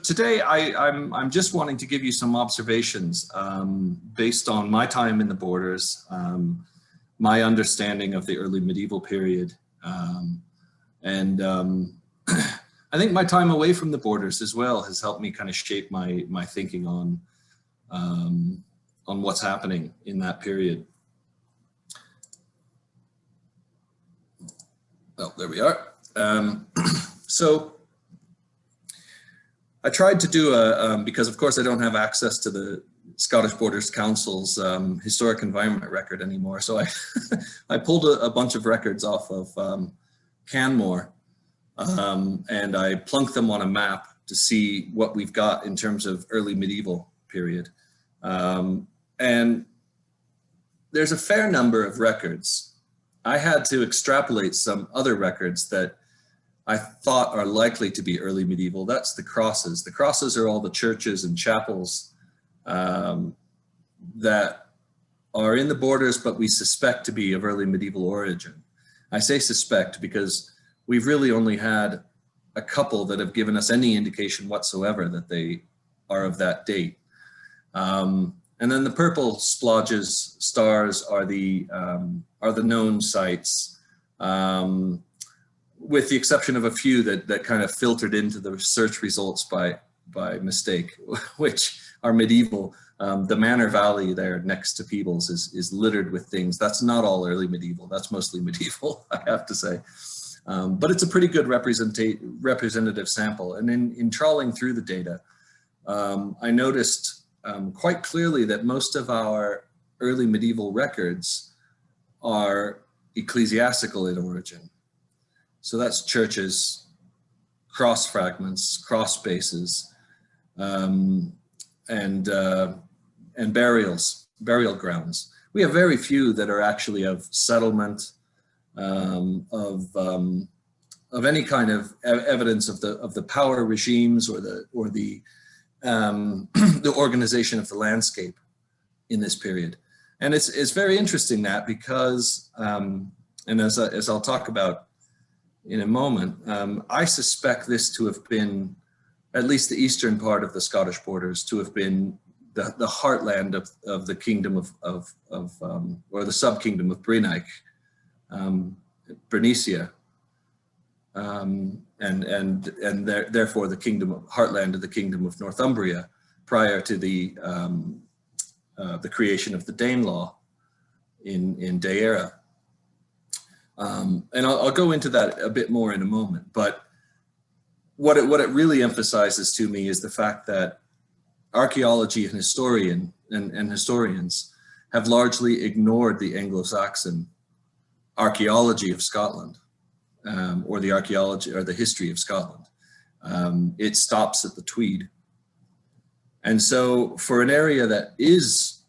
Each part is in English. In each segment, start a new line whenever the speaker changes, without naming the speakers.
today I'm just wanting to give you some observations based on my time in the borders, my understanding of the early medieval period, and I think my time away from the borders as well has helped me kind of shape my thinking on what's happening in that period. Oh, there we are. So I tried to do because of course I don't have access to the Scottish Borders Council's historic environment record anymore. So I pulled a bunch of records off of Canmore and I plunked them on a map to see what we've got in terms of early medieval period. And there's a fair number of records. I had to extrapolate some other records that I thought are likely to be early medieval. That's the crosses. The crosses are all the churches and chapels that are in the borders, but we suspect to be of early medieval origin. I say suspect because we've really only had a couple that have given us any indication whatsoever that they are of that date. And then the purple splodges, stars, are the known sites, with the exception of a few that kind of filtered into the search results by mistake, which are medieval. The Manor Valley there next to Peebles is littered with things. That's not all early medieval. That's mostly medieval, I have to say. But it's a pretty good representative sample. And in trawling through the data, I noticed quite clearly that most of our early medieval records are ecclesiastical in origin. So that's churches, cross fragments, cross spaces, and burial grounds. We have very few that are actually of settlement, of any kind of evidence of the power regimes or the the organization of the landscape in this period. And it's very interesting that because, and as I'll talk about in a moment, I suspect this to have been, at least the eastern part of the Scottish borders, to have been the heartland of the kingdom or the sub-kingdom of Brenaich, Bernicia, and therefore the heartland of the kingdom of Northumbria prior to the creation of the Danelaw in Deira. And I'll go into that a bit more in a moment, but what it really emphasizes to me is the fact that archaeology and historians have largely ignored the Anglo-Saxon archaeology of Scotland, or the archaeology or the history of Scotland. It stops at the Tweed. And so for an area that is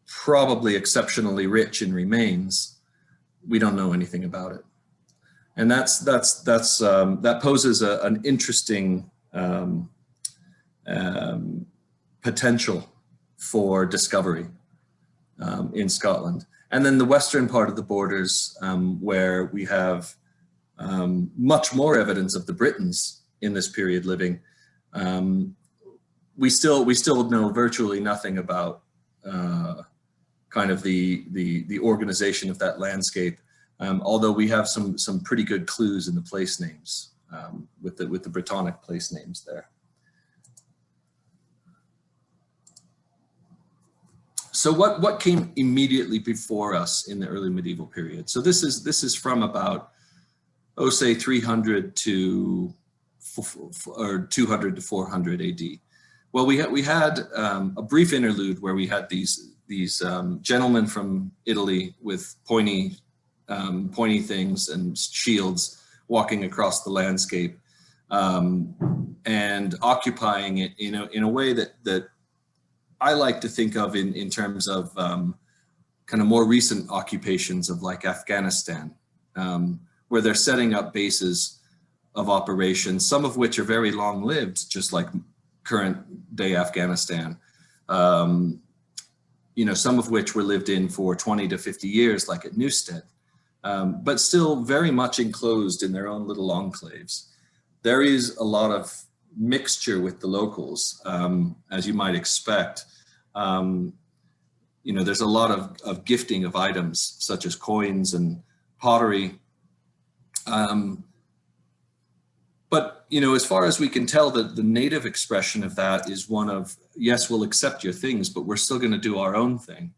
probably exceptionally rich in remains, we don't know anything about it. And that poses an interesting potential for discovery in Scotland. And then the western part of the borders, where we have much more evidence of the Britons in this period living, we still know virtually nothing about kind of the organization of that landscape, although we have some pretty good clues in the place names, with the Brittonic place names there. So what came immediately before us in the early medieval period? So this is from about, say 300 to or 200 to 400 AD. Well, we had a brief interlude where we had these gentlemen from Italy with pointy things and shields walking across the landscape, and occupying it in a way that I like to think of in terms of kind of more recent occupations of like Afghanistan, where they're setting up bases of operations, some of which are very long-lived, just like current day Afghanistan. Some of which were lived in for 20 to 50 years, like at Newstead, but still very much enclosed in their own little enclaves. There is a lot of mixture with the locals, as you might expect. You know, there's a lot of gifting of items such as coins and pottery. But, you know, as far as we can tell, the native expression of that is one of, yes, we'll accept your things, but we're still going to do our own thing.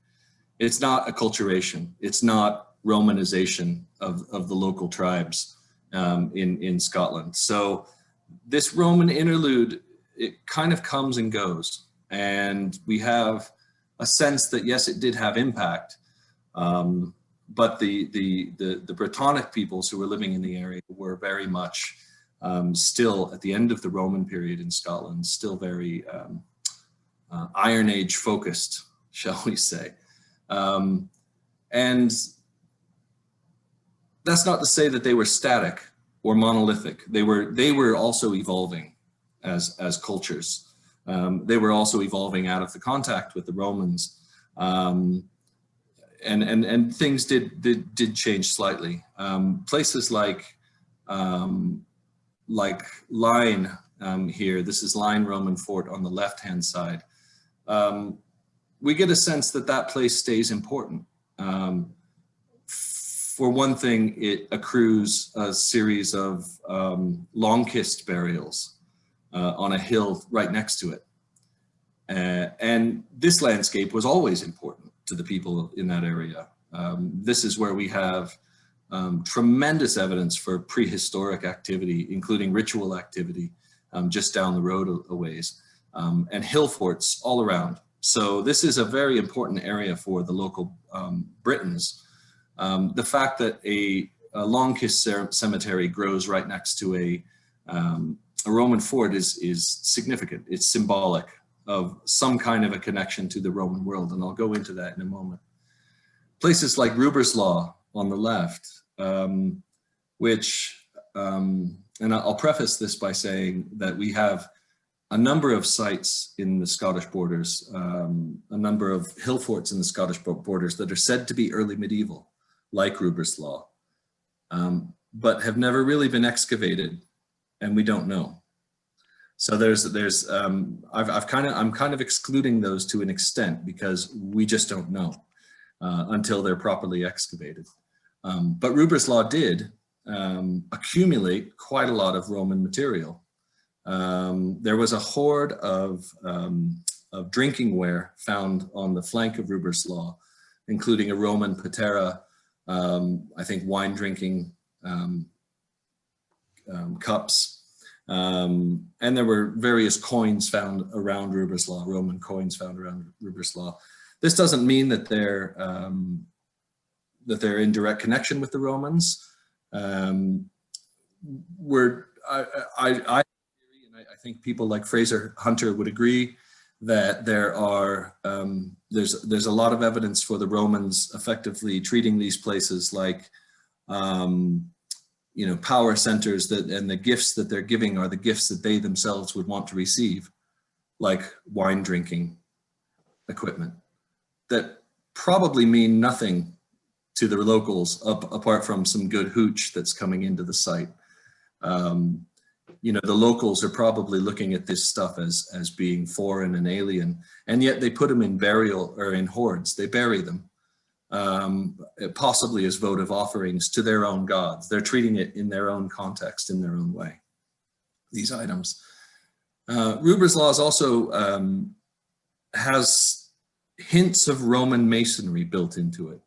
It's not acculturation. It's not Romanization of the local tribes in Scotland. So this Roman interlude, it kind of comes and goes. And we have a sense that, yes, it did have impact. But the Brittonic peoples who were living in the area were very much still at the end of the Roman period in Scotland, still very Iron Age focused, shall we say. And that's not to say that they were static or monolithic. They were also evolving as cultures. They were also evolving out of the contact with the Romans. And things did change slightly. Places like Lyne here, this is Lyne Roman Fort on the left-hand side. We get a sense that that place stays important. For one thing, it accrues a series of long-kissed burials on a hill right next to it. And this landscape was always important to the people in that area. This is where we have tremendous evidence for prehistoric activity, including ritual activity, just down the road a ways, and hill forts all around. So this is a very important area for the local Britons. The fact that a long-kissed cemetery grows right next to a Roman fort is significant. It's symbolic of some kind of a connection to the Roman world, and I'll go into that in a moment. Places like Ruberslaw on the left, which, and I'll preface this by saying that we have a number of sites in the Scottish borders, a number of hill forts in the Scottish borders that are said to be early medieval, like Ruberslaw, but have never really been excavated, and we don't know. So I'm kind of excluding those to an extent because we just don't know until they're properly excavated. But Ruberslaw did accumulate quite a lot of Roman material. There was a hoard of drinking ware found on the flank of Ruberslaw, including a Roman patera, I think wine drinking cups. And there were various coins found around Ruberslaw, Roman coins found around Ruberslaw. This doesn't mean that they're in direct connection with the Romans. I think people like Fraser Hunter would agree that there's a lot of evidence for the Romans effectively treating these places like power centers, and the gifts that they're giving are the gifts that they themselves would want to receive, like wine drinking equipment that probably mean nothing to the locals apart from some good hooch that's coming into the site. The locals are probably looking at this stuff as being foreign and alien, and yet they put them in burial or in hoards. They bury them, possibly as votive offerings to their own gods. They're treating it in their own context, in their own way, these items. Ruberslaw also has hints of Roman masonry built into it.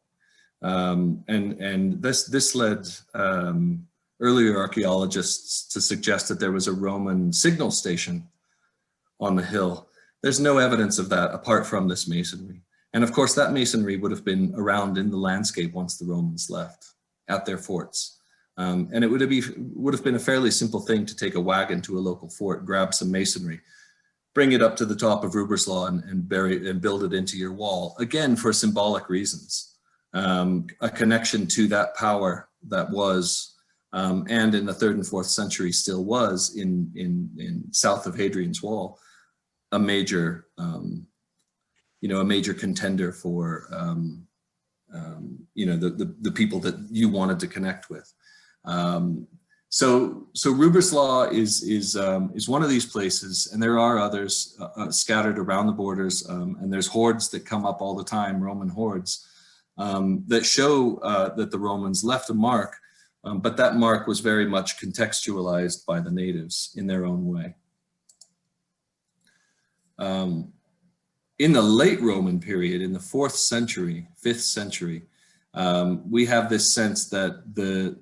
And this led earlier archaeologists to suggest that there was a Roman signal station on the hill. There's no evidence of that apart from this masonry. And of course, that masonry would have been around in the landscape once the Romans left at their forts. And it would have been a fairly simple thing to take a wagon to a local fort, grab some masonry, bring it up to the top of Ruberslaw and bury it and build it into your wall, again, for symbolic reasons. A connection to that power that was, and in the 3rd and 4th century still was in south of Hadrian's Wall, a major contender for, the people that you wanted to connect with. So Ruberslaw is one of these places, and there are others scattered around the borders, and there's hordes that come up all the time, Roman hordes, that show that the Romans left a mark, but that mark was very much contextualized by the natives in their own way. In the late Roman period, in the 4th century, 5th century, we have this sense that the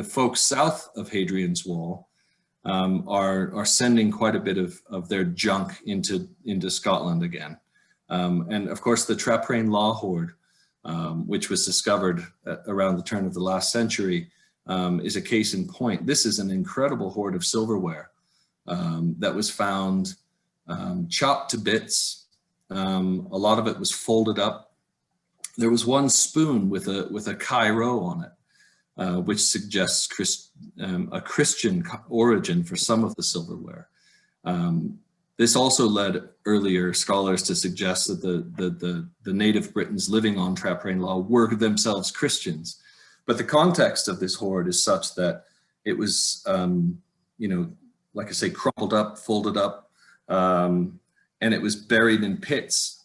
folks south of Hadrian's Wall are sending quite a bit of their junk into Scotland again. And of course, the Traprain Law Hoard, which was discovered around the turn of the last century, is a case in point. This is an incredible hoard of silverware that was found chopped to bits. A lot of it was folded up. There was one spoon with a Cairo on it, which suggests a Christian origin for some of the silverware. This also led earlier scholars to suggest that the native Britons living on Traprain Law were themselves Christians. But the context of this hoard is such that it was, like I say, crumpled up, folded up, and it was buried in pits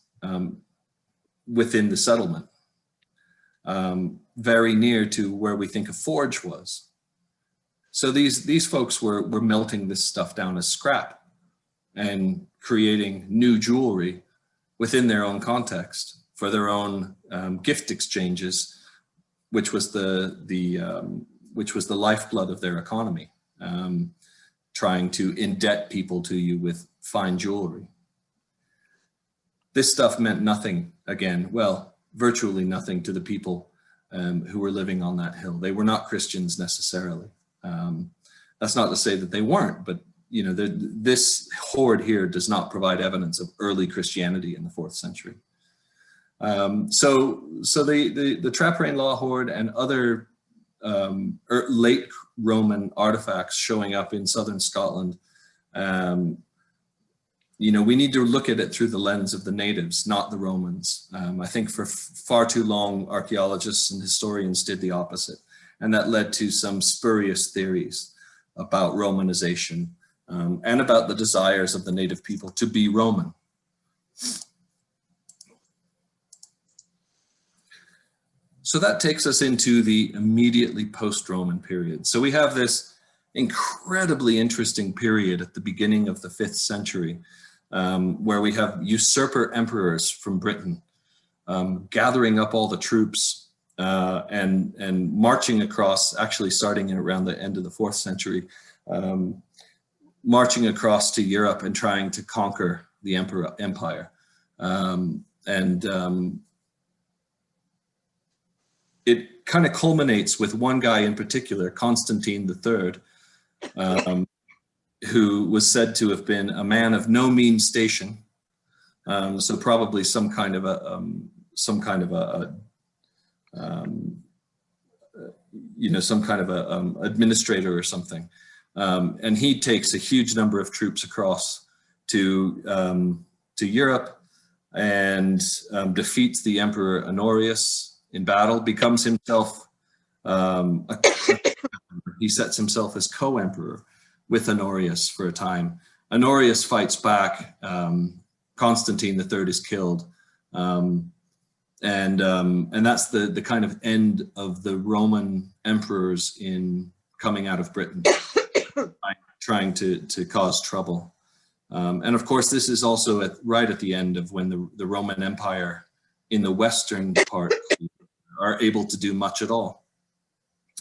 within the settlement. Very near to where we think a forge was. So these folks were melting this stuff down as scrap and creating new jewelry within their own context for their own gift exchanges, which was the lifeblood of their economy, trying to indebt people to you with fine jewelry. This stuff meant nothing, again, well, virtually nothing to the people who were living on that hill. They were not Christians necessarily. That's not to say that they weren't, but this hoard here does not provide evidence of early Christianity in the 4th century. So the Traprain Law Hoard and other late Roman artifacts showing up in southern Scotland, we need to look at it through the lens of the natives, not the Romans. I think for far too long, archaeologists and historians did the opposite. And that led to some spurious theories about Romanization and about the desires of the native people to be Roman. So that takes us into the immediately post-Roman period. So we have this incredibly interesting period at the beginning of the 5th century, where we have usurper emperors from Britain gathering up all the troops and marching across, actually starting in around the end of the 4th century, marching across to Europe and trying to conquer the empire. It kind of culminates with one guy in particular, Constantine III, who was said to have been a man of no mean station, so probably some kind of a administrator or something, and he takes a huge number of troops across to Europe and defeats the Emperor Honorius in battle, becomes himself he sets himself as co-emperor with Honorius for a time. Honorius fights back. Constantine III is killed, and that's the kind of end of the Roman emperors in coming out of Britain, trying to cause trouble. And of course, this is also right at the end of when the Roman Empire in the western part are able to do much at all.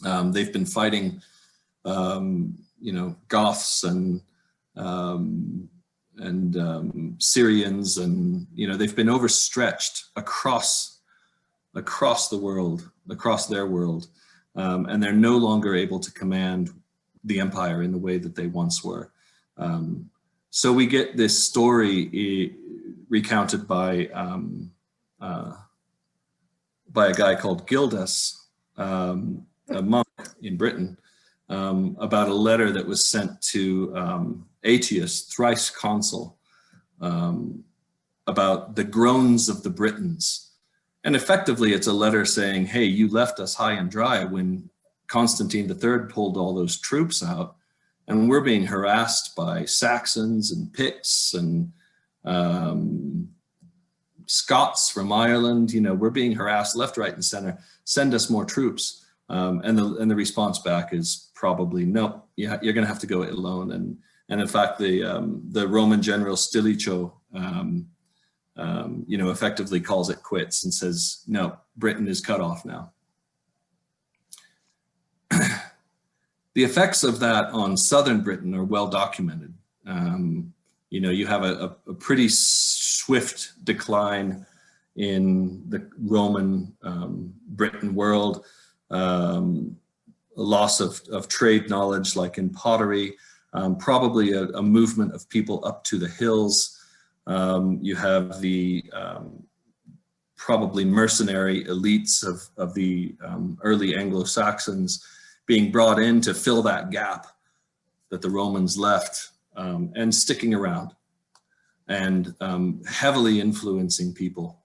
They've been fighting Goths and Syrians, and they've been overstretched across the world, across their world, and they're no longer able to command the empire in the way that they once were. So we get this story recounted by a guy called Gildas, a monk in Britain, about a letter that was sent to Aetius, thrice consul, about the groans of the Britons. And effectively, it's a letter saying, hey, you left us high and dry when Constantine III pulled all those troops out, and we're being harassed by Saxons and Picts and Scots from Ireland. You know, we're being harassed left, right, and center. Send us more troops. And the response back is probably no. Yeah, you're going to have to go it alone. And in fact, the Roman general Stilicho, you know, effectively calls it quits and says, no, Britain is cut off now. The effects of that on southern Britain are well documented. You know, you have a pretty swift decline in the Roman Britain world, a loss of trade knowledge like in pottery, probably a movement of people up to the hills. You have the probably mercenary elites of the early Anglo-Saxons being brought in to fill that gap that the Romans left, and sticking around and heavily influencing people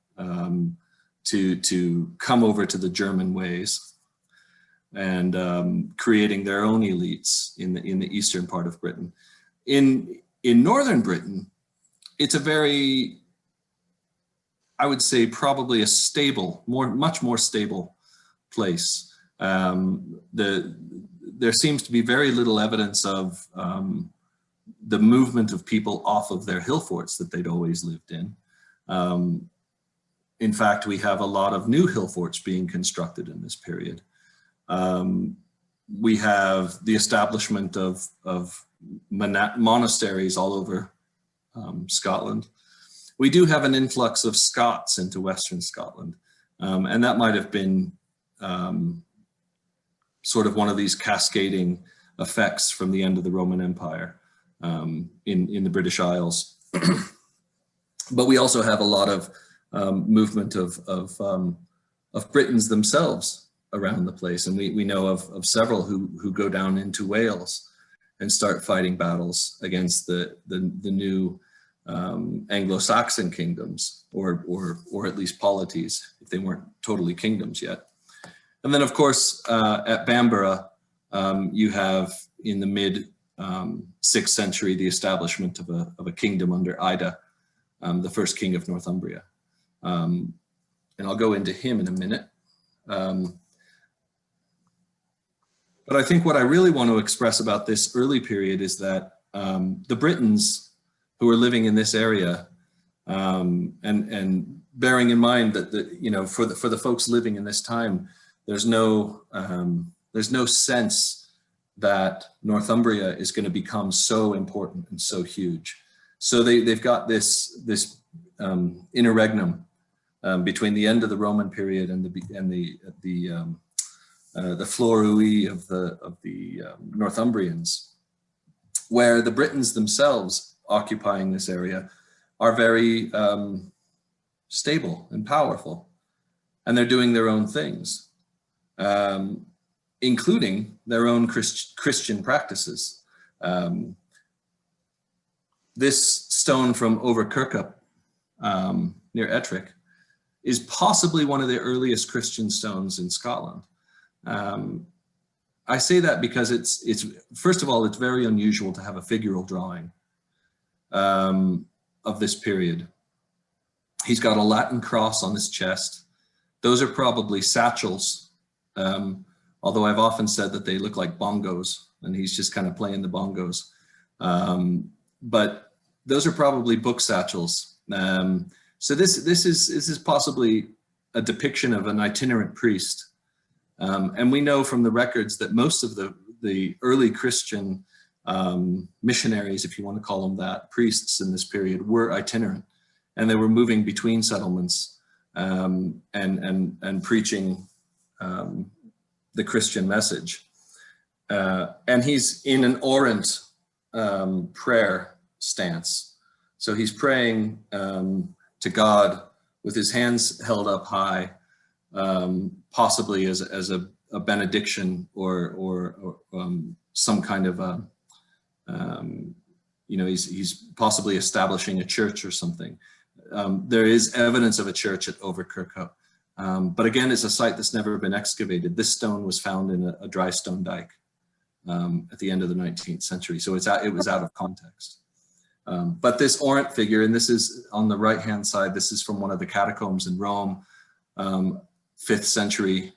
to come over to the German ways, and creating their own elites in the eastern part of Britain. In northern Britain, it's a very, I would say, probably a stable, much more stable place. There seems to be very little evidence of the movement of people off of their hill forts that they'd always lived in. In fact, we have a lot of new hill forts being constructed in this period. We have the establishment of monasteries all over Scotland. We do have an influx of Scots into Western Scotland, and that might have been sort of one of these cascading effects from the end of the Roman Empire in the British Isles. But we also have a lot of movement of Britons themselves around the place, and we know of several who go down into Wales and start fighting battles against the new Anglo-Saxon kingdoms, or at least polities, if they weren't totally kingdoms yet. And then, of course, at Bamborough, you have in the mid 6th century the establishment of a kingdom under Ida, the first king of Northumbria. And I'll go into him in a minute. But I think what I really want to express about this early period is that the Britons who are living in this area, and bearing in mind that you know, for the folks living in this time, there's no sense that Northumbria is going to become so important and so huge. So they've got this interregnum between the end of the Roman period and the Florui of the Northumbrians, where the Britons themselves occupying this area are very stable and powerful, and they're doing their own things, including their own Christian practices. This stone from Overkirkup near Ettrick is possibly one of the earliest Christian stones in Scotland. I say that because it's first of all, it's very unusual to have a figural drawing of this period. He's got a Latin cross on his chest. Those are probably satchels, although I've often said that they look like bongos, and he's just kind of playing the bongos. But those are probably book satchels. So this is possibly a depiction of an itinerant priest. And we know from the records that most of the early Christian missionaries, if you want to call them that, priests in this period, were itinerant, and they were moving between settlements and preaching the Christian message. And he's in an orant prayer stance. So he's praying to God with his hands held up high, possibly as a benediction or some kind of you know, he's possibly establishing a church or something. There is evidence of a church at Overkirkup, But again, it's a site that's never been excavated. This stone was found in a dry stone dike at the end of the 19th century. So it was out of context. But this Orant figure, and this is on the right-hand side, this is from one of the catacombs in Rome, 5th century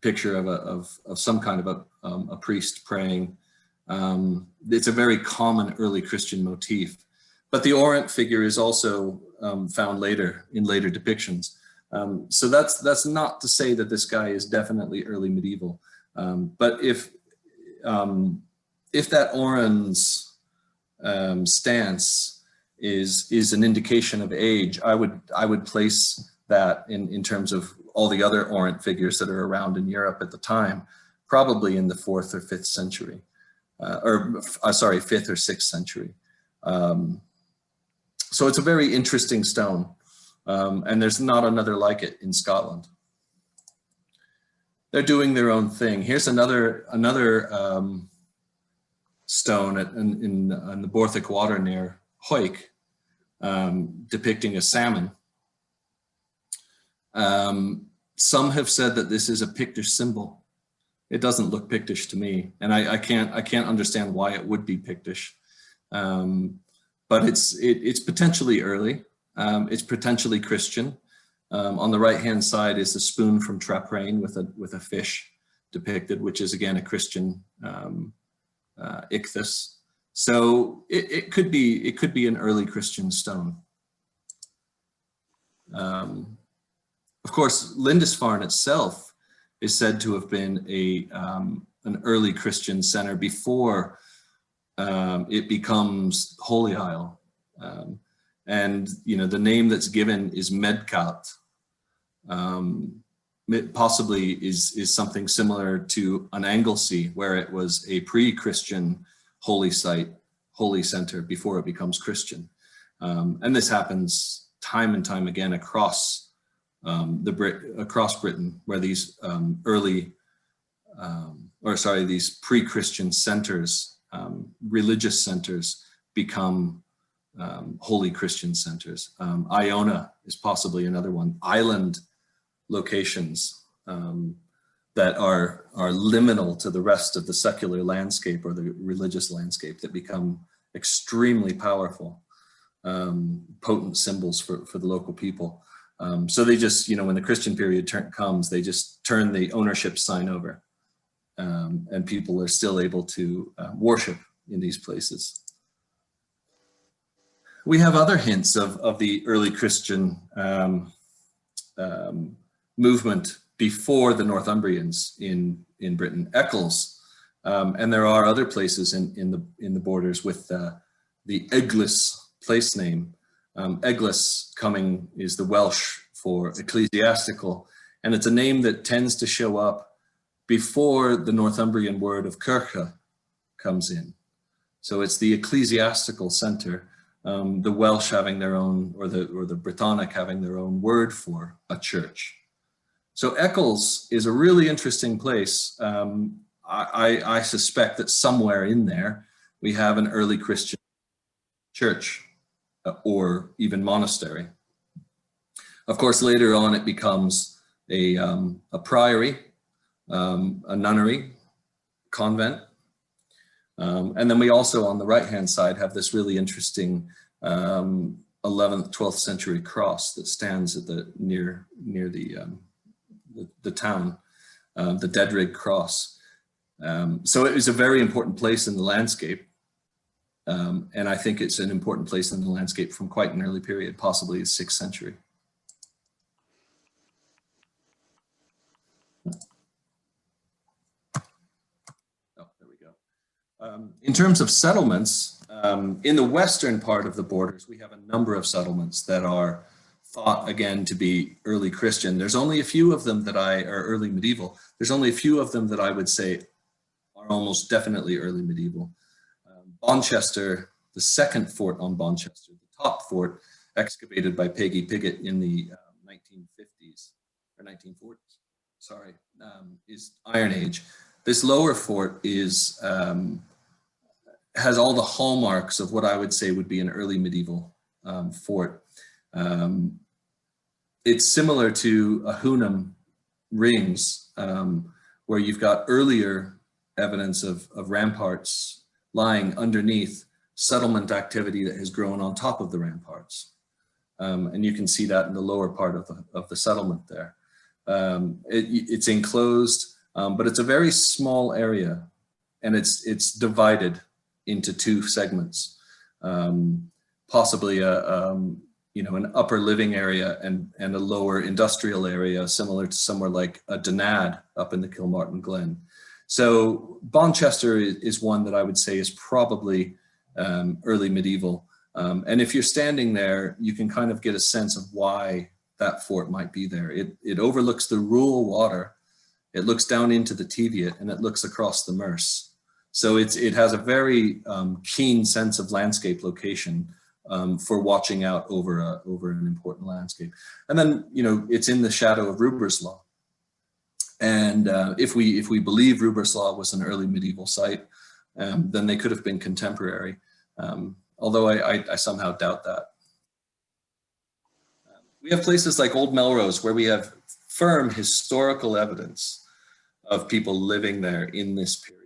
picture of some kind of a priest praying. It's a very common early Christian motif. But the Orant figure is also found later in later depictions. So that's not to say that this guy is definitely early medieval. But if that Oran's stance is an indication of age, I would place that in terms of all the other Orant figures that are around in Europe at the time, probably in the 4th or 5th century, sorry, 5th or 6th century. So it's a very interesting stone, and there's not another like it in Scotland. They're doing their own thing. Here's another stone in the Borthwick Water near Hoyk, depicting a salmon. Some have said that this is a Pictish symbol. It doesn't look Pictish to me, and I can't understand why it would be Pictish. But it's potentially early. It's potentially Christian. On the right-hand side is the spoon from Traprain with a fish depicted, which is again a Christian ichthys. So it could be an early Christian stone. Of course, Lindisfarne itself is said to have been an early Christian center before it becomes Holy Isle. And the name that's given is Medcat. It possibly is something similar to an Anglesey, where it was a pre-Christian holy site, holy center before it becomes Christian. And this happens time and time again across Britain, where these these pre-Christian centers, religious centers, become holy Christian centers. Iona is possibly another one. Island locations that are liminal to the rest of the secular landscape or the religious landscape that become extremely powerful, potent symbols for the local people. So they just, when the Christian period comes, they just turn the ownership sign over, and people are still able to worship in these places. We have other hints of the early Christian movement before the Northumbrians in Britain. Eccles, and there are other places in the borders with the Eglwys place name. Eglwys is the Welsh for ecclesiastical, and it's a name that tends to show up before the Northumbrian word of kirche comes in. So it's the ecclesiastical center. The Welsh having their own, or the Britannic having their own word for a church. So Eccles is a really interesting place. I suspect that somewhere in there we have an early Christian church or even monastery. Of course, later on it becomes a priory, a nunnery, convent. And then we also, on the right-hand side, have this really interesting 11th, 12th century cross that stands at near the town, the Dedrig Cross. So it is a very important place in the landscape. And I think it's an important place in the landscape from quite an early period, possibly the 6th century. In terms of settlements, in the western part of the borders, we have a number of settlements that are thought, again, to be early Christian. There's only a few of them are early medieval. There's only a few of them that I would say are almost definitely early medieval. Bonchester, the second fort on Bonchester, the top fort, excavated by Peggy Piggott in the 1950s, or 1940s, sorry, is Iron Age. This lower fort has all the hallmarks of what I would say would be an early medieval fort. it's similar to Ahunum rings, where you've got earlier evidence of ramparts lying underneath settlement activity that has grown on top of the ramparts. And you can see that in the lower part of the settlement there. It's enclosed, but it's a very small area, and it's divided into two segments, possibly an upper living area and a lower industrial area, similar to somewhere like a Donad up in the Kilmartin Glen. So Bonchester is one that I would say is probably early medieval. And if you're standing there, you can kind of get a sense of why that fort might be there. It overlooks the Rule Water, it looks down into the Teviot, and it looks across the Merse. So it has a very keen sense of landscape location for watching out over an important landscape. And then, it's in the shadow of Ruberslaw. And if we believe Ruberslaw was an early medieval site, then they could have been contemporary. Although I somehow doubt that. We have places like Old Melrose where we have firm historical evidence of people living there in this period.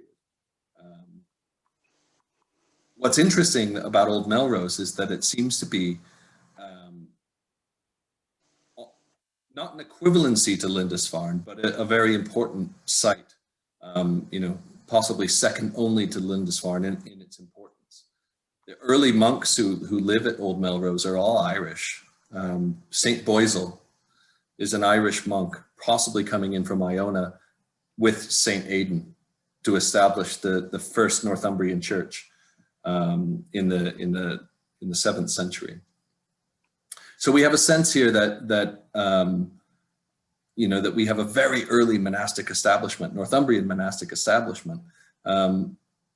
What's interesting about Old Melrose is that it seems to be not an equivalency to Lindisfarne, but a very important site, possibly second only to Lindisfarne in its importance. The early monks who live at Old Melrose are all Irish. St. Boisil is an Irish monk, possibly coming in from Iona with St. Aidan to establish the first Northumbrian church in the 7th century. So we have a sense here that we have a very early monastic establishment, Northumbrian monastic establishment.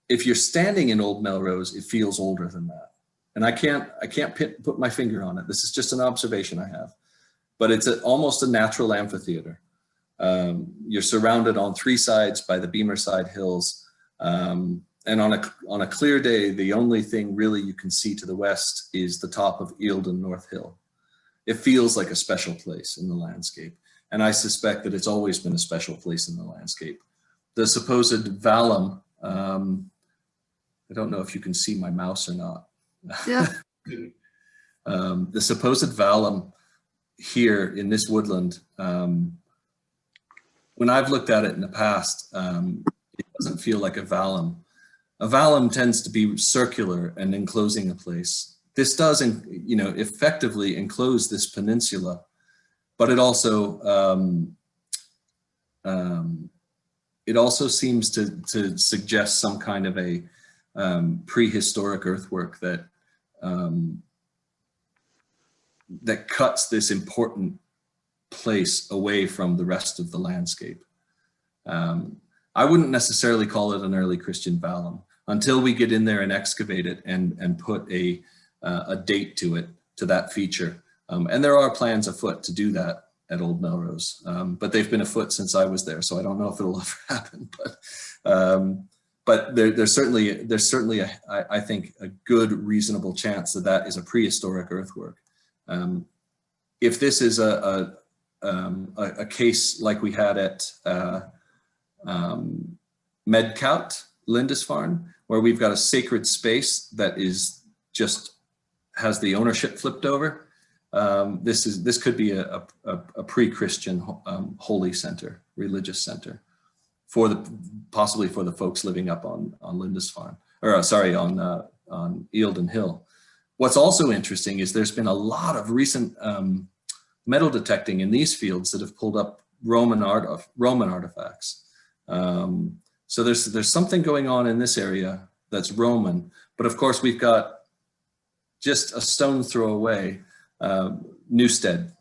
If you're standing in Old Melrose, it feels older than that. And I can't put my finger on it. This is just an observation I have. But it's almost a natural amphitheater. You're surrounded on three sides by the Beamerside Hills. And on a clear day, the only thing really you can see to the west is the top of Eildon North Hill. It feels like a special place in the landscape. And I suspect that it's always been a special place in the landscape. The supposed vallum, I don't know if you can see my mouse or not.
Yeah.
The supposed vallum here in this woodland, when I've looked at it in the past, it doesn't feel like a vallum. A vallum tends to be circular and enclosing a place. This does, effectively enclose this peninsula, but it also seems to suggest some kind of a prehistoric earthwork that cuts this important place away from the rest of the landscape. I wouldn't necessarily call it an early Christian vallum until we get in there and excavate it and put a date to it, to that feature. And there are plans afoot to do that at Old Melrose, but they've been afoot since I was there, so I don't know if it'll ever happen. But there's certainly I think a good reasonable chance that is a prehistoric earthwork. If this is a case like we had at Medcout, Lindisfarne, where we've got a sacred space that is just has the ownership flipped over. This could be a pre-Christian holy center, religious center, possibly for the folks living up on Lindisfarne, or sorry, on Eildon Hill. What's also interesting is there's been a lot of recent metal detecting in these fields that have pulled up Roman artifacts. So there's something going on in this area that's Roman, but of course we've got just a stone throw away Newstead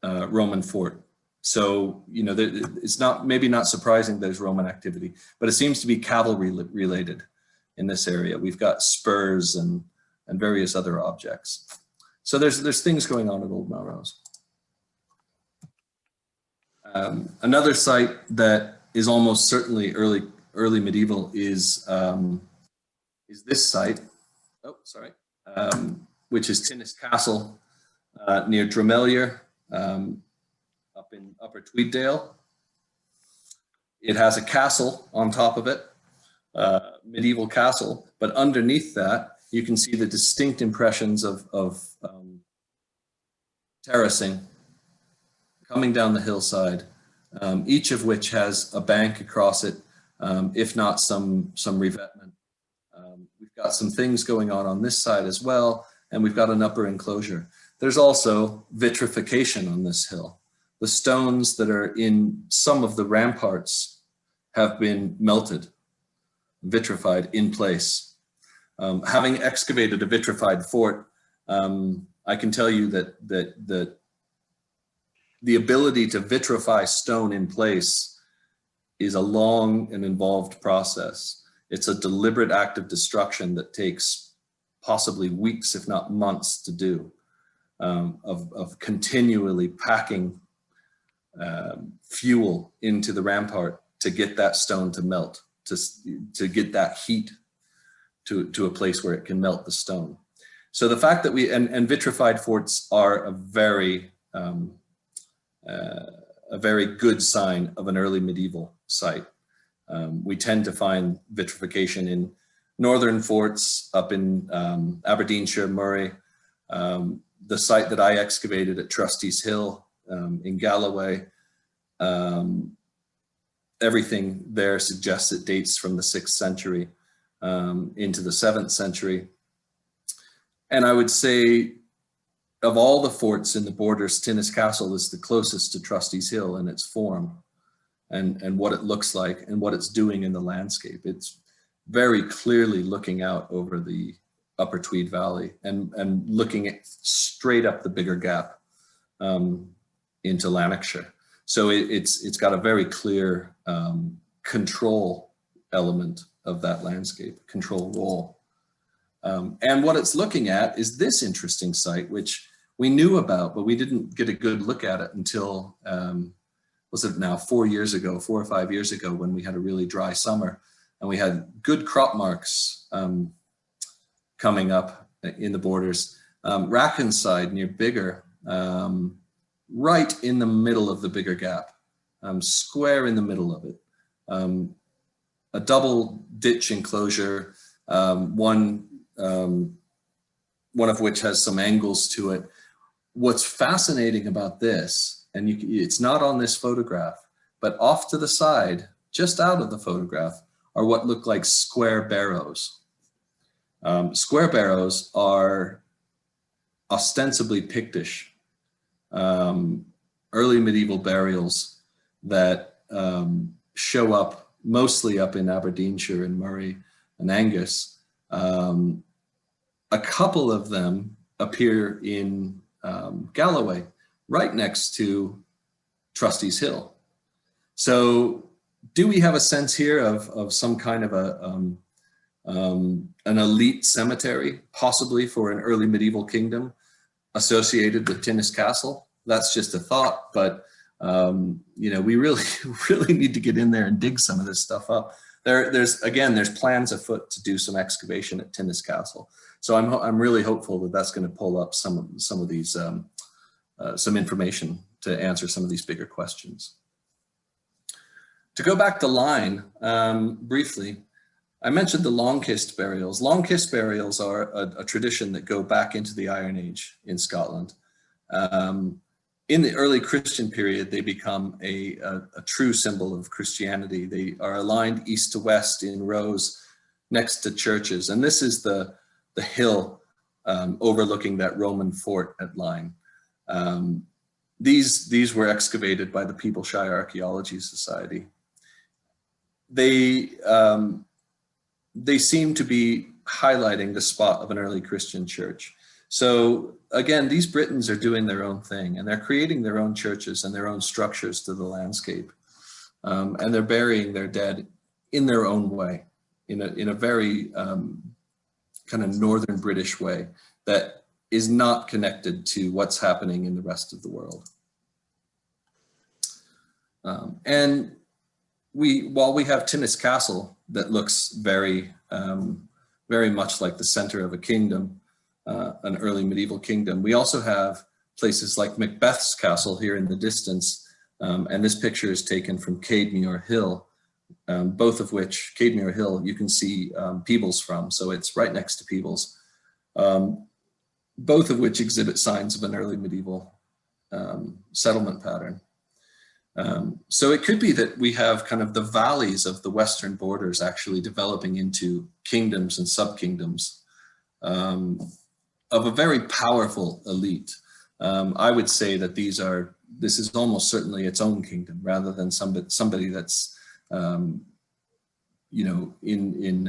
Roman fort. So it's maybe not surprising there's Roman activity, but it seems to be cavalry related in this area. We've got spurs and various other objects. So there's things going on at Old Melrose. Another site that is almost certainly early medieval is this site. Oh, sorry. Which is Tinnis Castle near Dromelier up in Upper Tweeddale. It has a castle on top of it, medieval castle, but underneath that, you can see the distinct impressions of terracing coming down the hillside, each of which has a bank across it, if not some revetment. We've got some things going on this side as well, and we've got an upper enclosure. There's also vitrification on this hill. The stones that are in some of the ramparts have been melted, vitrified in place. Having excavated a vitrified fort, I can tell you that the ability to vitrify stone in place is a long and involved process. It's a deliberate act of destruction that takes possibly weeks, if not months, to do, of continually packing fuel into the rampart to get that stone to melt, to get that heat to a place where it can melt the stone. So the fact that and vitrified forts are a very good sign of an early medieval site. We tend to find vitrification in northern forts up in Aberdeenshire, Moray. The site that I excavated at Trustees Hill in Galloway, everything there suggests it dates from the 6th century into the 7th century. And I would say of all the forts in the borders, Tinnis Castle is the closest to Trustees Hill in its form and what it looks like and what it's doing in the landscape. It's very clearly looking out over the Upper Tweed Valley and looking at straight up the Bigger Gap into Lanarkshire. So it's got a very clear control element of that landscape, control role. And what it's looking at is this interesting site, which we knew about, but we didn't get a good look at it until, was it now 4 or 5 years ago, when we had a really dry summer and we had good crop marks coming up in the borders. Rackenside near Bigger, right in the middle of the Bigger Gap, square in the middle of it. A double ditch enclosure, one of which has some angles to it. What's fascinating about this, and it's not on this photograph, but off to the side, just out of the photograph, are what look like square barrows. Square barrows are ostensibly Pictish, early medieval burials that show up mostly up in Aberdeenshire and Moray and Angus. A couple of them appear in Galloway, right next to Trustees Hill. So do we have a sense here of some kind of an elite cemetery, possibly for an early medieval kingdom associated with Tinnis Castle? That's just a thought, but we really need to get in there and dig some of this stuff up. There's plans afoot to do some excavation at Tinnis Castle. So I'm really hopeful that that's going to pull up some of these some information to answer some of these bigger questions. To go back to Lyne briefly, I mentioned the long-kissed burials. Long-kissed burials are a tradition that go back into the Iron Age in Scotland. In the early Christian period, they become a true symbol of Christianity. They are aligned east to west in rows next to churches. And this is the hill overlooking that Roman fort at Lyne. These were excavated by the Peebleshire Archaeology Society. They seem to be highlighting the spot of an early Christian church. So again, these Britons are doing their own thing, and they're creating their own churches and their own structures to the landscape. And they're burying their dead in their own way, in a very kind of northern British way that is not connected to what's happening in the rest of the world. And while we have Tinnis Castle that looks very much like the center of a kingdom, an early medieval kingdom, we also have places like Macbeth's castle here in the distance, and this picture is taken from Cadmuir Hill, both of which, Cadmuir Hill, you can see Peebles from, so it's right next to Peebles, both of which exhibit signs of an early medieval settlement pattern. So it could be that we have kind of the valleys of the western borders actually developing into kingdoms and sub-kingdoms of a very powerful elite. I would say that this is almost certainly its own kingdom rather than somebody that's you know, in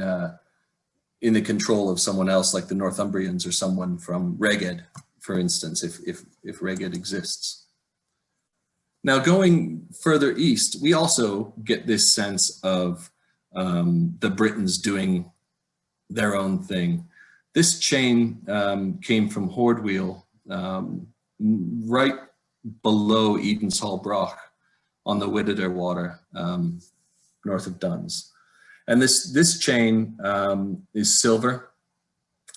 the control of someone else, like the Northumbrians or someone from Reged, for instance, if Reged exists. Now, going further east, we also get this sense of the Britons doing their own thing. This chain came from Hordwheel, right below Edenshall Broch on the Whittier Water, north of Duns. And this chain is silver.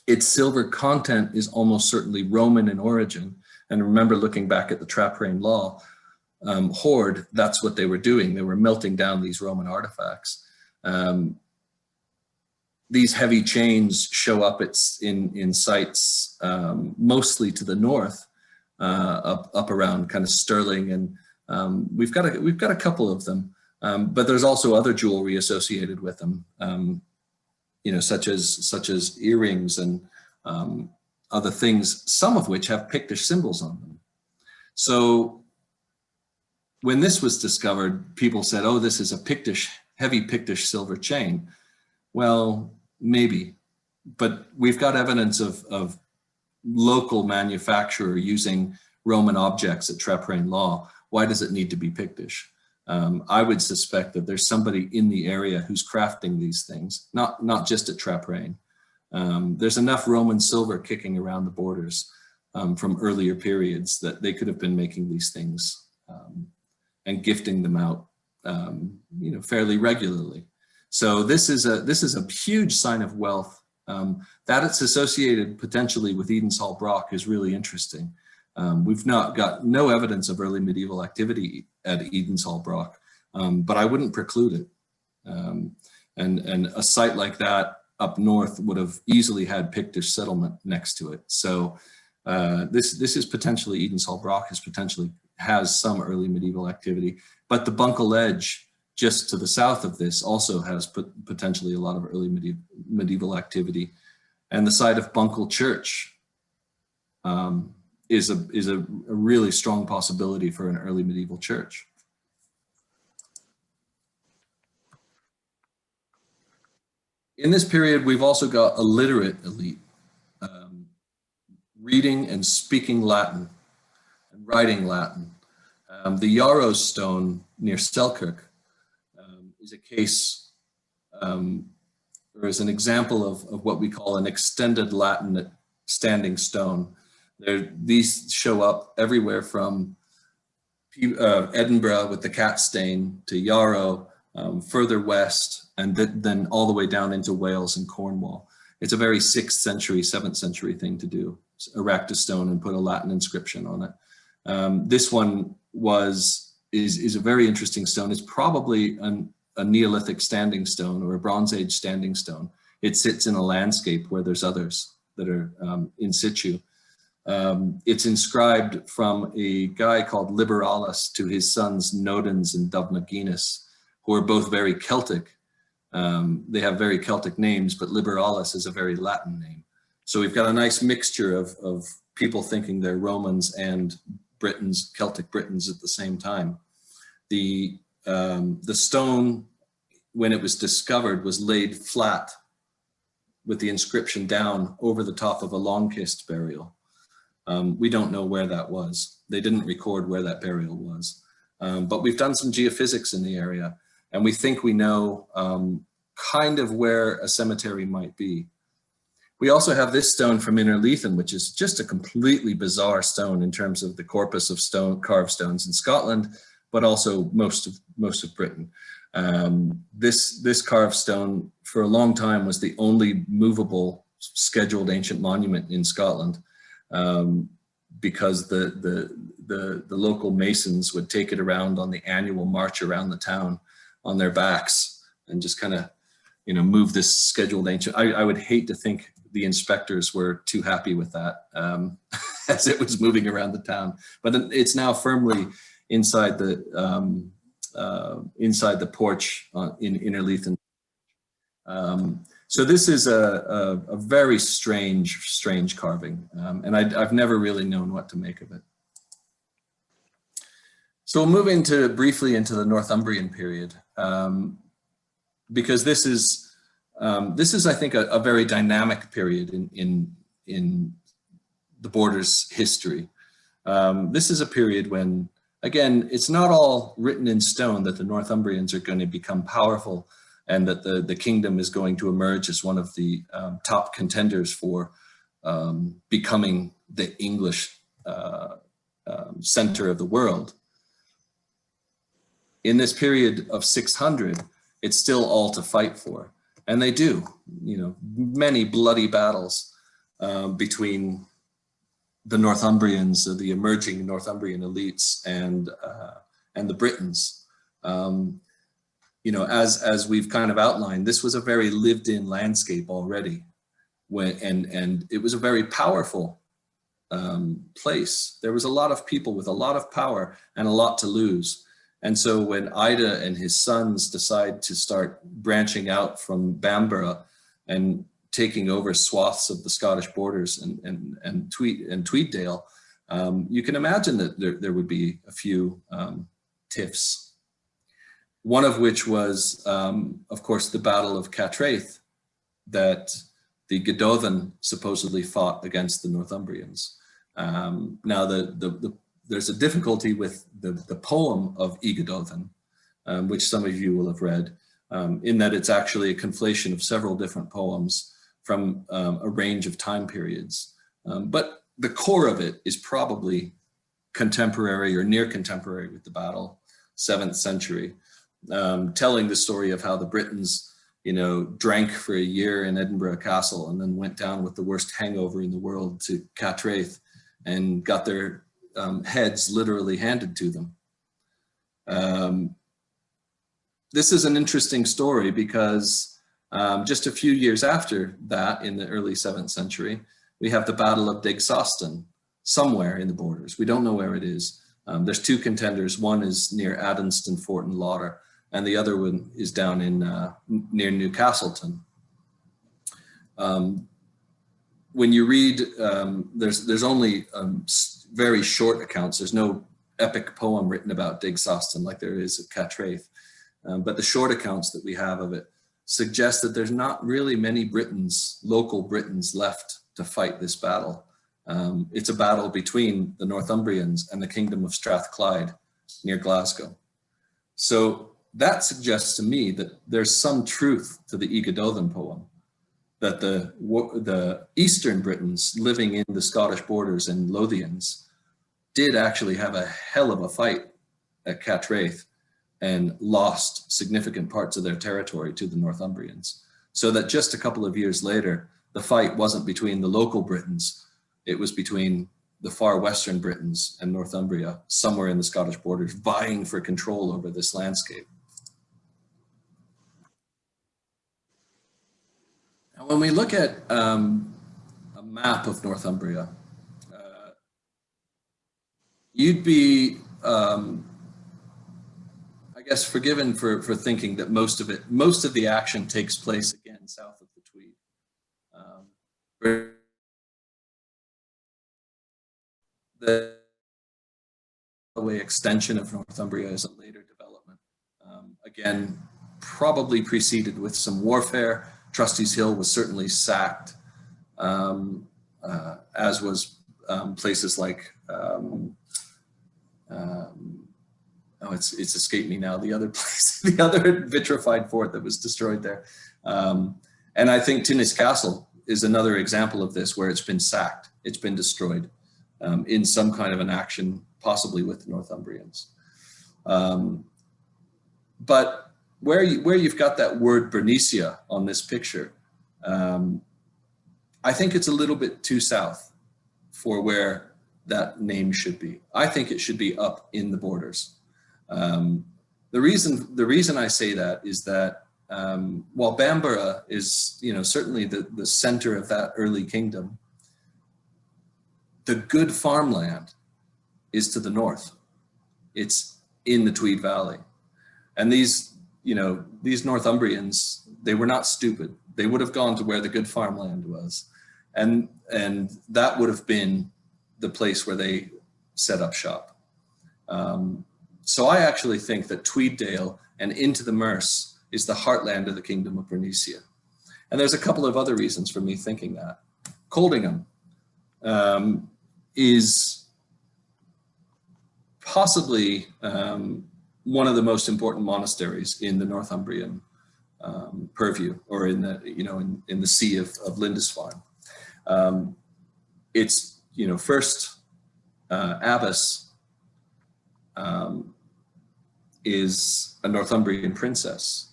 Its silver content is almost certainly Roman in origin. And remember, looking back at the Traprain law, Horde, that's what they were doing. They were melting down these Roman artifacts. These heavy chains show up in sites mostly to the north, up around kind of Stirling, and we've got a couple of them. But there's also other jewelry associated with them, you know, such as earrings and other things, some of which have Pictish symbols on them. So when this was discovered, people said, "Oh, this is a heavy Pictish silver chain." Well, maybe, but we've got evidence of local manufacturer using Roman objects at Traprain law. Why does it need to be Pictish? I would suspect that there's somebody in the area who's crafting these things, not just at Traprain. There's enough Roman silver kicking around the borders from earlier periods that they could have been making these things and gifting them out, you know, fairly regularly. So this is a huge sign of wealth. That it's associated potentially with Edenshall Broch is really interesting. We've got no evidence of early medieval activity at Edenshall Broch, but I wouldn't preclude it. And a site like that up north would have easily had Pictish settlement next to it. So this is potentially, Edenshall Broch has some early medieval activity, but the Bunkle Edge just to the south of this also has potentially a lot of early medieval activity. And the site of Bunkle Church is a really strong possibility for an early medieval church. In this period, we've also got a literate elite, reading and speaking Latin and writing Latin. The Yarrow stone near Selkirk is a case, or is an example of what we call an extended Latin standing stone. These show up everywhere from Edinburgh with the cat stain to Yarrow, further west, and then all the way down into Wales and Cornwall. It's a very 6th century, 7th century thing to do, erect a stone and put a Latin inscription on it. This one is a very interesting stone. It's probably a Neolithic standing stone or a Bronze Age standing stone. It sits in a landscape where there's others that are in situ. It's inscribed from a guy called Liberalis to his sons Nodens and Dubmaginus, who are both very Celtic. They have very Celtic names, but Liberalis is a very Latin name. So we've got a nice mixture of people thinking they're Romans and Britons, Celtic Britons at the same time. The stone, when it was discovered, was laid flat with the inscription down over the top of a Longkist burial. We don't know where that was. They didn't record where that burial was. But we've done some geophysics in the area, and we think we know kind of where a cemetery might be. We also have this stone from Innerleithen, which is just a completely bizarre stone in terms of the corpus of carved stones in Scotland, but also most of Britain. This carved stone for a long time was the only movable scheduled ancient monument in Scotland. because the local masons would take it around on the annual march around the town on their backs and just kind of, you know, move this scheduled ancient. I would hate to think the inspectors were too happy with that as it was moving around the town. But it's now firmly inside the porch in Innerleithen. So this is a very strange carving, and I've never really known what to make of it. So we'll move briefly into the Northumbrian period, because this is I think a very dynamic period in the Borders history. This is a period when, again, it's not all written in stone that the Northumbrians are going to become powerful and that the kingdom is going to emerge as one of the top contenders for becoming the English center of the world. In this period of 600, it's still all to fight for. And they do, you know, many bloody battles between the Northumbrians, the emerging Northumbrian elites, and the Britons. You know, as we've kind of outlined, this was a very lived-in landscape already, and it was a very powerful place. There was a lot of people with a lot of power and a lot to lose. And so when Ida and his sons decide to start branching out from Bamborough and taking over swaths of the Scottish borders and Tweeddale, you can imagine that there would be a few tiffs. One of which was, of course, the Battle of Catraeth, that the Godolphin supposedly fought against the Northumbrians. Now, there's a difficulty with the poem of Y Godolphin, which some of you will have read, in that it's actually a conflation of several different poems from a range of time periods. But the core of it is probably contemporary or near contemporary with the battle, 7th century, telling the story of how the Britons, you know, drank for a year in Edinburgh Castle and then went down with the worst hangover in the world to Catraeth and got their heads literally handed to them. This is an interesting story because just a few years after that, in the early 7th century, we have the Battle of Sprouston somewhere in the Borders. We don't know where it is. There's two contenders. One is near Adamston Fort and Lauder, and the other one is down in near Newcastleton. When you read, there's only very short accounts. There's no epic poem written about Sprouston like there is at Catraeth. But the short accounts that we have of it suggest that there's not really many Britons, local Britons, left to fight this battle. It's a battle between the Northumbrians and the Kingdom of Strathclyde near Glasgow. So that suggests to me that there's some truth to the Y Godolphin poem, that the Eastern Britons living in the Scottish borders and Lothians did actually have a hell of a fight at Catraeth and lost significant parts of their territory to the Northumbrians. So that just a couple of years later, the fight wasn't between the local Britons, it was between the far Western Britons and Northumbria, somewhere in the Scottish borders, vying for control over this landscape. Now, when we look at a map of Northumbria, you'd be, I guess, forgiven for thinking that most of the action takes place again south of the Tweed. The extension of Northumbria is a later development. Again, probably preceded with some warfare. Trustees Hill was certainly sacked, as was places like, it's escaped me now, the other place, the other vitrified fort that was destroyed there. And I think Tinnis Castle is another example of this, where it's been sacked, it's been destroyed in some kind of an action, possibly with the Northumbrians. But where you've got that word Bernicia on this picture, I think it's a little bit too south for where that name should be. I think it should be up in the borders. The reason I say that is that while Bamborough is, certainly the center of that early kingdom, the good farmland is to the north. It's in the Tweed Valley. And these Northumbrians, they were not stupid. They would have gone to where the good farmland was. And that would have been the place where they set up shop. So I actually think that Tweeddale and into the Merse is the heartland of the Kingdom of Bernicia. And there's a couple of other reasons for me thinking that. Coldingham is possibly one of the most important monasteries in the Northumbrian purview, or in the in the See of Lindisfarne. Its first abbess is a Northumbrian princess,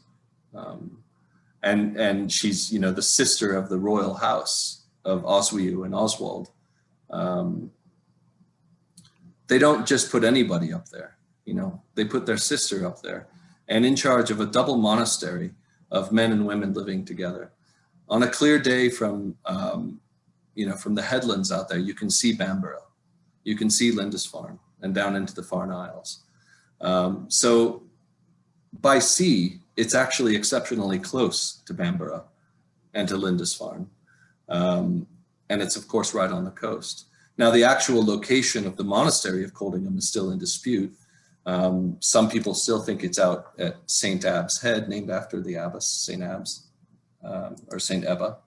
and she's the sister of the royal house of Oswiu and Oswald. They don't just put anybody up there, they put their sister up there, and in charge of a double monastery of men and women living together. On a clear day from the headlands out there, you can see Bamborough, you can see Lindisfarne, and down into the Farne Isles. So by sea, it's actually exceptionally close to Bamborough and to Lindisfarne. And it's of course right on the coast. Now the actual location of the monastery of Coldingham is still in dispute. Some people still think it's out at St. Abb's Head, named after the abbess, St. Abbs, or St. Ebba.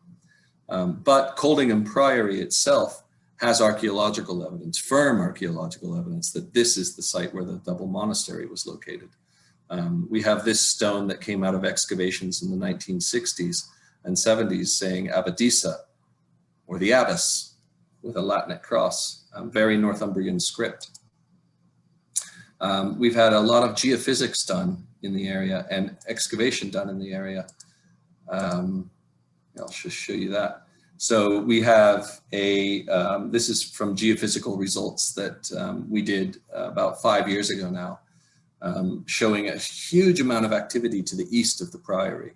But Coldingham Priory itself has archaeological evidence, firm archaeological evidence, that this is the site where the double monastery was located. We have this stone that came out of excavations in the 1960s and 70s saying Abbadissa, or the abbess, with a Latinate cross, very Northumbrian script. We've had a lot of geophysics done in the area and excavation done in the area. I'll just show you that. So we have this is from geophysical results that we did about 5 years ago now, showing a huge amount of activity to the east of the priory,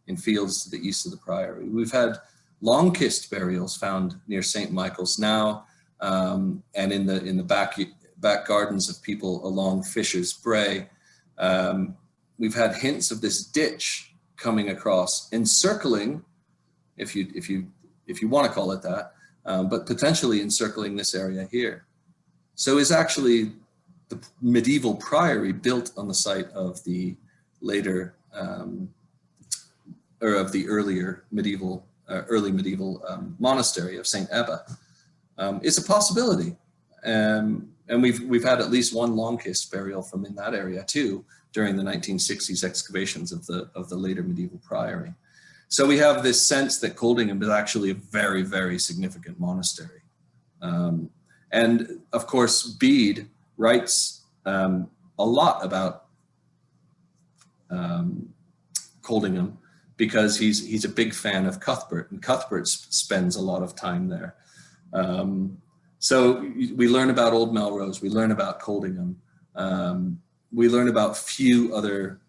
in fields to the east of the priory. We've had long kist burials found near St. Michael's now, and in the back gardens of people along Fisher's Brae. We've had hints of this ditch coming across, encircling, if you want to call it that, but potentially encircling this area here. So is actually the medieval priory built on the site of the later, or of the earlier medieval, early medieval monastery of St. Ebba? It's a possibility. And we've had at least one long kist burial from in that area too, during the 1960s excavations of the later medieval priory. So we have this sense that Coldingham is actually a very, very significant monastery. And of course, Bede writes a lot about Coldingham because he's a big fan of Cuthbert, and Cuthbert spends a lot of time there. So we learn about Old Melrose, we learn about Coldingham, we learn about few other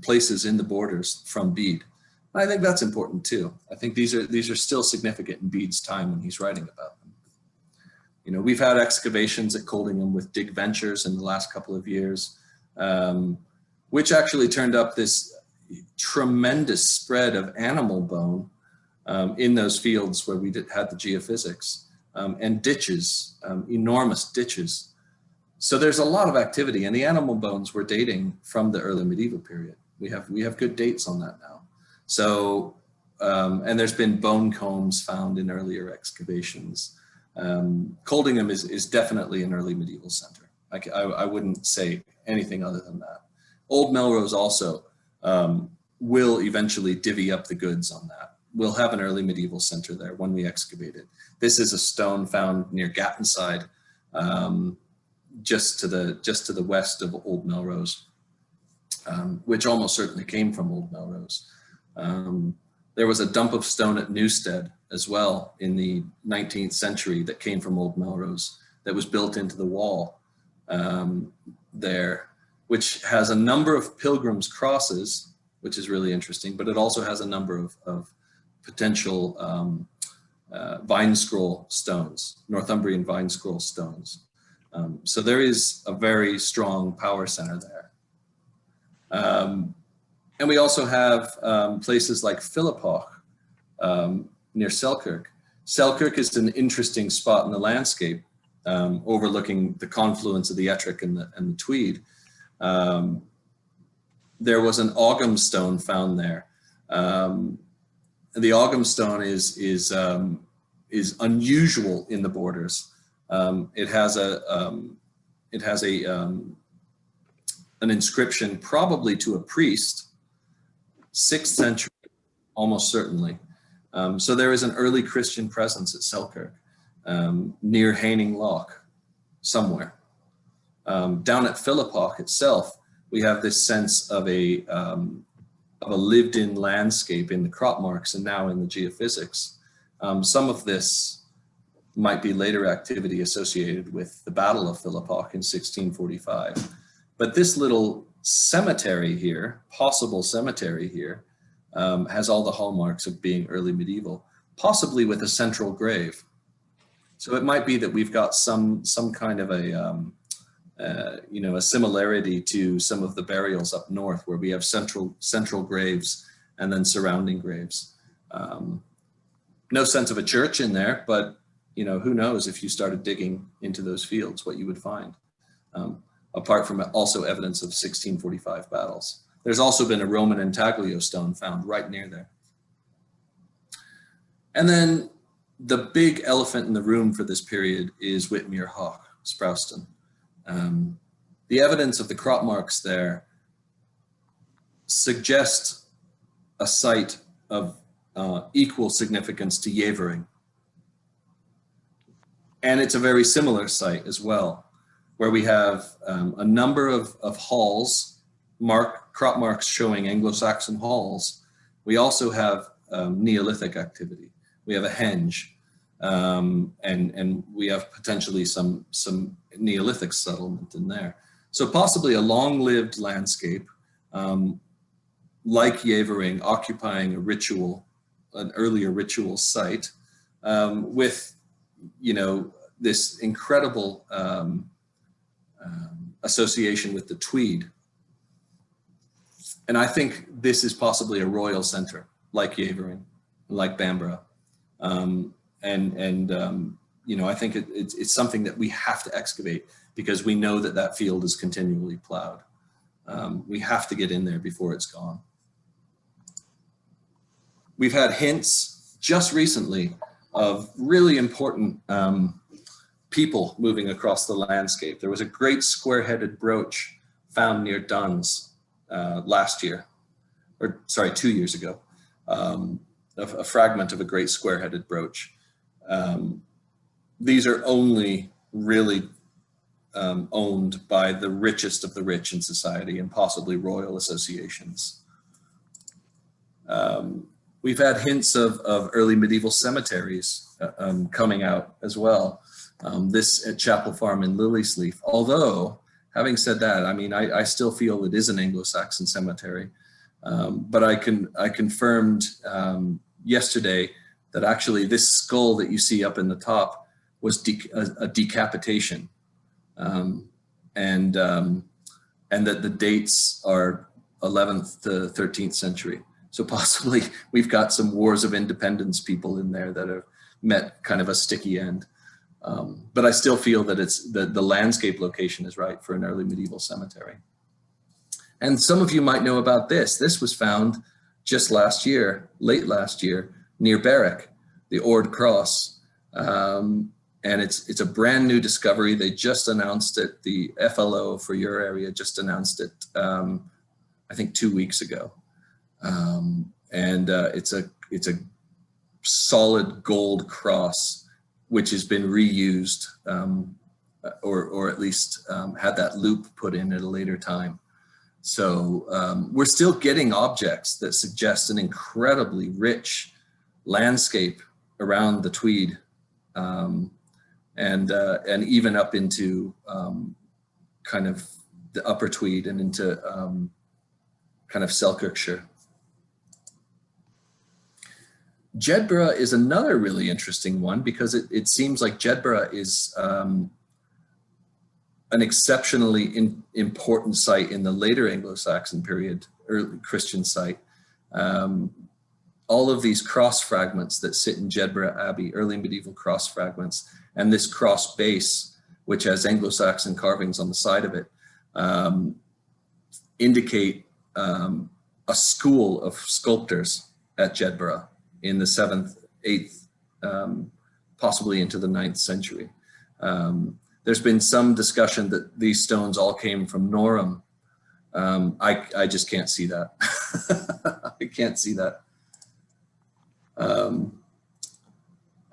places in the borders from Bede. I think that's important too. I think these are still significant in Bede's time when he's writing about them. We've had excavations at Coldingham with dig ventures in the last couple of years, which actually turned up this tremendous spread of animal bone in those fields where we had the geophysics, and ditches, enormous ditches. So there's a lot of activity, and the animal bones were dating from the early medieval period. We have good dates on that now. So, and there's been bone combs found in earlier excavations. Coldingham is definitely an early medieval center. I wouldn't say anything other than that. Old Melrose also will eventually divvy up the goods on that. We'll have an early medieval center there when we excavate it. This is a stone found near Gattonside, just to the west of Old Melrose, which almost certainly came from Old Melrose. There was a dump of stone at Newstead as well in the 19th century that came from Old Melrose, that was built into the wall there, which has a number of pilgrims' crosses, which is really interesting, but it also has a number of potential vine scroll stones, Northumbrian vine scroll stones. So there is a very strong power center there. And we also have places like Philiphaugh near Selkirk. Selkirk is an interesting spot in the landscape, overlooking the confluence of the Ettrick and the Tweed. There was an Ogham stone found there. The Ogham stone is unusual in the borders. It has an inscription, probably to a priest, 6th century, almost certainly. So there is an early Christian presence at Selkirk, near Haining Loch, somewhere. Down at Philiphaugh itself, we have this sense of a lived-in landscape in the crop marks and now in the geophysics. Some of this might be later activity associated with the Battle of Philiphaugh in 1645. But this little cemetery here, possible cemetery here, has all the hallmarks of being early medieval, possibly with a central grave. So it might be that we've got some kind of a similarity to some of the burials up north, where we have central graves and then surrounding graves. No sense of a church in there, but who knows if you started digging into those fields what you would find. Apart from also evidence of 1645 battles. There's also been a Roman intaglio stone found right near there. And then the big elephant in the room for this period is Whitmuirhaugh, Sprouston. The evidence of the crop marks there suggests a site of equal significance to Yavering. And it's a very similar site as well, where we have a number of halls, crop marks showing Anglo-Saxon halls. We also have Neolithic activity. We have a henge, and we have potentially some Neolithic settlement in there. So possibly a long-lived landscape, like Yavering, occupying an earlier ritual site, with this incredible association with the Tweed. And I think this is possibly a royal center, like Yavering, like Bamborough. I think it's something that we have to excavate, because we know that field is continually plowed. We have to get in there before it's gone. We've had hints just recently of really important people moving across the landscape. There was a great square-headed brooch found near Duns 2 years ago, a fragment of a great square-headed brooch. These are only really owned by the richest of the rich in society, and possibly royal associations. We've had hints of early medieval cemeteries coming out as well. This at Chapel Farm in Lillysleaf. Although, having said that, I still feel it is an Anglo-Saxon cemetery. But I confirmed yesterday that actually this skull that you see up in the top was a decapitation, and that the dates are 11th to 13th century. So possibly we've got some Wars of Independence people in there that have met kind of a sticky end. But I still feel that the landscape location is right for an early medieval cemetery. And some of you might know about this. This was found just late last year, near Berwick, the Ord Cross. And it's a brand new discovery. They just announced it. The FLO for your area just announced it, I think 2 weeks ago. It's a solid gold cross, which has been reused, or at least had that loop put in at a later time. So we're still getting objects that suggest an incredibly rich landscape around the Tweed, and even up into kind of the Upper Tweed and into kind of Selkirkshire. Jedburgh is another really interesting one because it seems like Jedburgh is an exceptionally important site in the later Anglo-Saxon period, early Christian site. All of these cross fragments that sit in Jedburgh Abbey, early medieval cross fragments, and this cross base, which has Anglo-Saxon carvings on the side of it, indicate a school of sculptors at Jedburgh in the 7th, 8th, possibly into the 9th century. There's been some discussion that these stones all came from Norham. I just can't see that. I can't see that.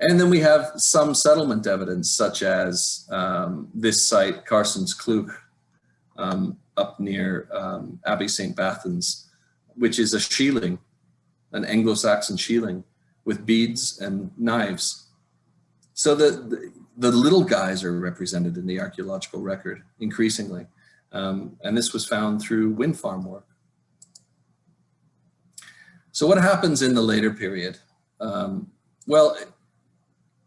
And then we have some settlement evidence, such as this site, Carson's Cleuch, up near Abbey St. Bathans, which is a shieling, an Anglo-Saxon shieling with beads and knives. So the little guys are represented in the archaeological record increasingly. And this was found through wind farm work. So what happens in the later period? Well,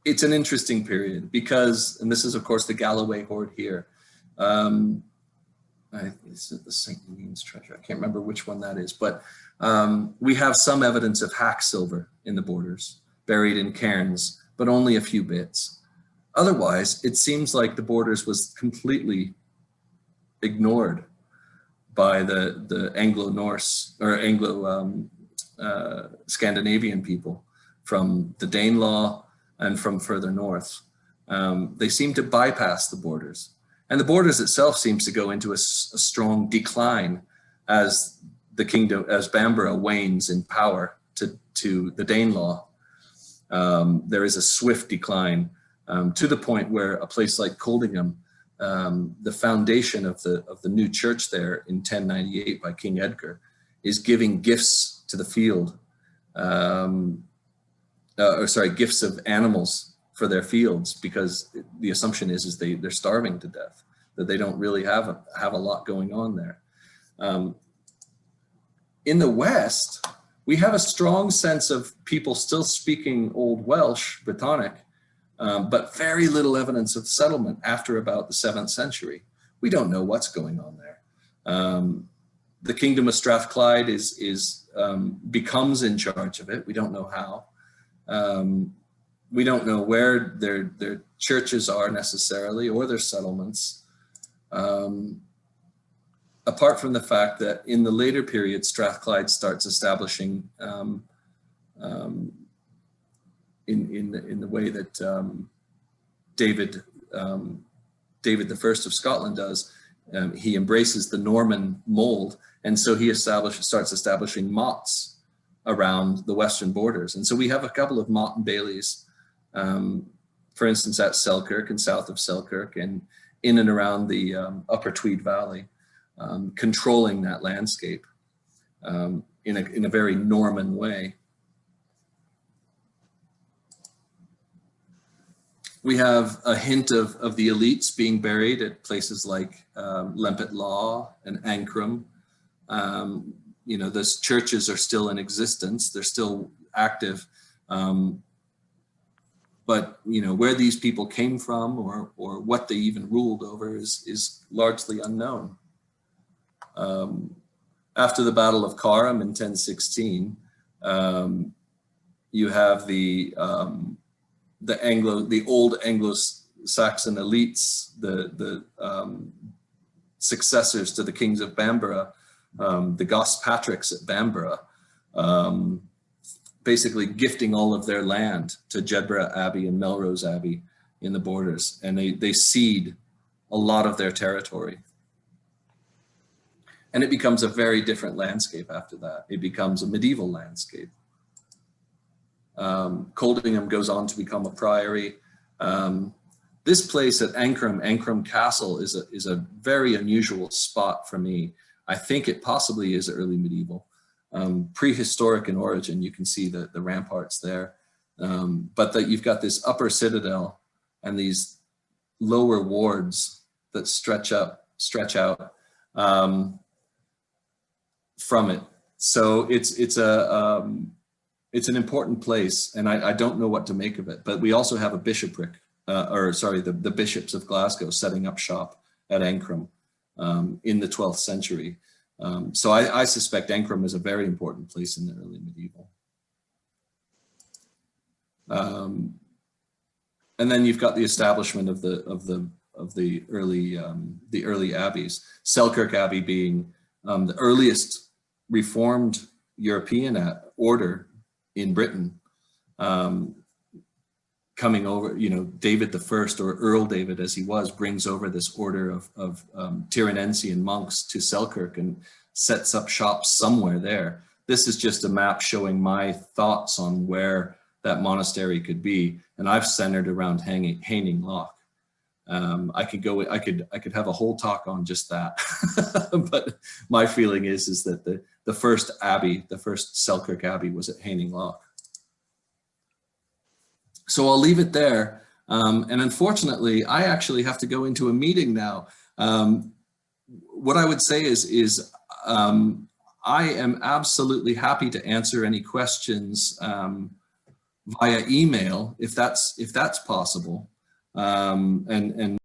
it's an interesting period because, and this is of course the Galloway hoard here. This is the St. Ninian's treasure. I can't remember which one that is, but we have some evidence of hacksilver in the borders, buried in cairns, but only a few bits. Otherwise, it seems like the borders was completely ignored by the Anglo-Norse or Anglo-Scandinavian people from the Danelaw and from further north. They seem to bypass the borders. And the borders itself seems to go into a strong decline as the kingdom, as Bamborough wanes in power to the Danelaw. There is a swift decline to the point where a place like Coldingham, the foundation of the new church there in 1098 by King Edgar, is giving gifts to the field, gifts of animals for their fields, because the assumption is they're starving to death, that they don't really have a lot going on there. In the West, we have a strong sense of people still speaking Old Welsh, Brittonic, but very little evidence of settlement after about the 7th century. We don't know what's going on there. The Kingdom of Strathclyde becomes in charge of it. We don't know how. We don't know where their churches are necessarily, or their settlements. Apart from the fact that in the later period, Strathclyde starts establishing in the way that David I of Scotland does. He embraces the Norman mold, and so he starts establishing mottes around the western borders. And so we have a couple of motte and baileys, for instance, at Selkirk and south of Selkirk, and in and around the Upper Tweed Valley, controlling that landscape in a very Norman way. We have a hint of the elites being buried at places like Lempit Law and Ancram. Those churches are still in existence. They're still active. But where these people came from or what they even ruled over is largely unknown. After the Battle of Carham in 1016, you have the old Anglo-Saxon elites, the successors to the kings of Bamborough, the Gospatricks at Bamborough, basically gifting all of their land to Jedburgh Abbey and Melrose Abbey in the borders, and they cede a lot of their territory. And it becomes a very different landscape after that. It becomes a medieval landscape. Coldingham goes on to become a priory. This place at Ancram Castle is a very unusual spot for me. I think it possibly is early medieval. Prehistoric in origin, you can see the ramparts there. But that you've got this upper citadel and these lower wards that stretch out from it. So it's an important place, and I don't know what to make of it. But we also have a bishopric, the bishops of Glasgow setting up shop at Ancrum in the 12th century. So I suspect Ancrum is a very important place in the early medieval. And then you've got the establishment of the early abbeys. Selkirk Abbey being the earliest Reformed European order in Britain, coming over. David I, or Earl David as he was, brings over this order of Tyrannensian monks to Selkirk and sets up shop somewhere there. This is just a map showing my thoughts on where that monastery could be, and I've centered around Haining Loch. I could have a whole talk on just that, but my feeling is that the first abbey, the first Selkirk Abbey, was at Haining Loch. So I'll leave it there. And unfortunately, I actually have to go into a meeting now. What I would say is I am absolutely happy to answer any questions via email if that's possible. And